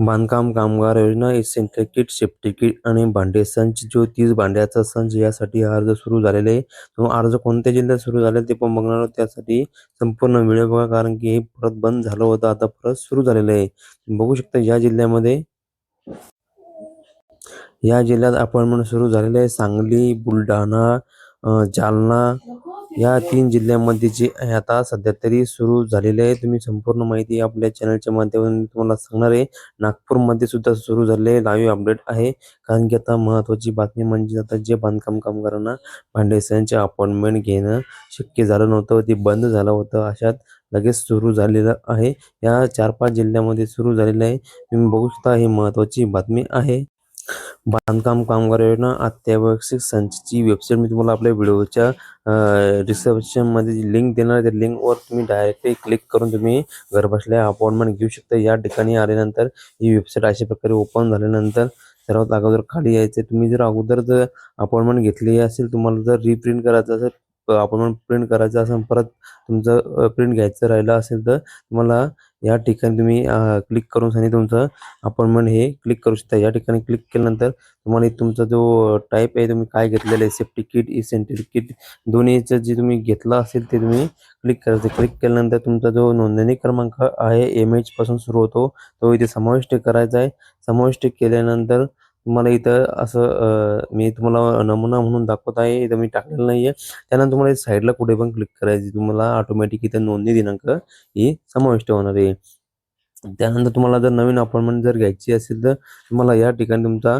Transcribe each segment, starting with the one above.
बांधकाम कामगार योजना, इसेंट्रिक किट, सेफ्टी किट आणि भांडे संच जो 30 भांड्याचा संच यासाठी अर्ज सुरू झालेले आहे. तो अर्ज कोणत्या जिल्ह्यात सुरू झाले ते पण बघणार आहोत. त्यासाठी संपूर्ण व्हिडिओ बघा, कारण की हे परत बंद झालं होतं, आता परत सुरू झालेलं आहे. बघू शकता या जिल्ह्यात अपॉइंटमेंट सुरू झालेले आहे. सांगली, बुलढाणा, जालना या 3 जिल्ह्यांमध्ये जे आहे आता सध्या तरी सुरू झालेले आहे. तुम्ही संपूर्ण माहिती आपल्या चॅनलच्या माध्यमातून तुम्हाला सांगणार आहे. नागपूरमध्ये सुद्धा सुरू झाले लाईव्ह अपडेट आहे. कारण की आता महत्त्वाची बातमी म्हणजे आता जे बांधकाम कामगारांना भांडेसंच अपॉइंटमेंट घेणं शक्य झालं नव्हतं, ते बंद झालं होतं. अशात लगेच सुरू झालेलं आहे. या 4-5 जिल्ह्यामध्ये सुरू झालेलं आहे. तुम्ही बघू शकता, ही महत्त्वाची बातमी आहे. बांधकाम कामगार योजना अत्यावश्यक संचची वेबसाईट मी तुम्हाला आपल्या व्हिडिओच्या डिस्क्रिप्शनमध्ये जी लिंक देणार आहे, त्या लिंकवर तुम्ही डायरेक्टली क्लिक करून तुम्ही घरबसल्या अपॉइंटमेंट घेऊ शकता. या ठिकाणी आल्यानंतर ही वेबसाईट अशा प्रकारे ओपन झाल्यानंतर सर्वात अगोदर खाली यायचं. तुम्ही जर अगोदर जर अपॉइंटमेंट घेतली असेल, तुम्हाला जर रिप्रिंट करायचं असेल, अपॉइंटमेंट प्रिंट करायचं असेल, परत तुमचं प्रिंट घ्यायचं राहिलं असेल, तर तुम्हाला या ठिकाणी तुम्ही क्लिक करून आणि तुमचं अपॉइंटमेंट हे क्लिक करू शकता. या ठिकाणी क्लिक केल्यानंतर तुम्हाला तुमचा जो टाईप आहे, तुम्ही काय घेतलेलं आहे, सेफ्टी किट, इसेंट्रिक किट, दोन्हीचं जे तुम्ही घेतलं असेल ते तुम्ही क्लिक करायचं. क्लिक केल्यानंतर तुमचा जो नोंदणी क्रमांक आहे MH पासून सुरू होतो, तो इथे समाविष्ट करायचा आहे. समाविष्ट केल्यानंतर तुम्हाला इथं असं मी तुम्हाला नमुना म्हणून दाखवत आहे, इथं मी टाकलेलं नाही आहे. त्यानंतर तुम्हाला साईडला कुठे पण क्लिक करायची, तुम्हाला ऑटोमॅटिक इथं नोंदणी दिनांक ही समाविष्ट होणार आहे. त्यानंतर तुम्हाला जर नवीन अपॉइंटमेंट जर घ्यायची असेल, तर तुम्हाला या ठिकाणी तुमचा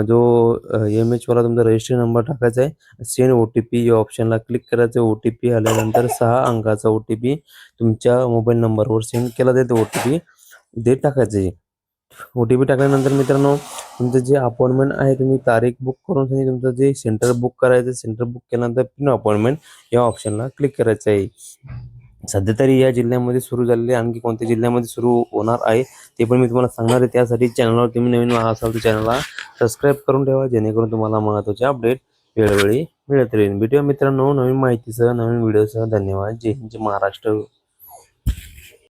जो MH वाला तुमचा रजिस्ट्रेशन नंबर टाकायचा आहे. सेंड OTP या ऑप्शनला क्लिक करायचं. OTP आल्यानंतर 6 अंकाचा OTP तुमच्या मोबाईल नंबरवर सेंड केला जाईल. OTP ते टाकायचं आहे. OTP टाकल्यानंतर मित्रांनो, तुमचं जे अपॉइंटमेंट आहे, तुम्ही तारीख बुक करून तुमचं जे सेंटर बुक करायचं, सेंटर बुक केल्यानंतर पिन अपॉइंटमेंट या ऑप्शनला क्लिक करायचं आहे. सध्या तरी या जिल्ह्यामध्ये सुरू झालेले, आणखी कोणत्या जिल्ह्यामध्ये सुरू होणार आहे ते पण मी तुम्हाला सांगणार आहे. त्यासाठी चॅनलवर तुम्ही नवीन असाल तर चॅनलला सबस्क्राईब करून ठेवा, जेणेकरून तुम्हाला महत्त्वाचे अपडेट वेळोवेळी मिळत राहील. भेटूया मित्रांनो नवीन माहितीसह, नवीन व्हिडिओसह. धन्यवाद. जय हिंद, जय महाराष्ट्र.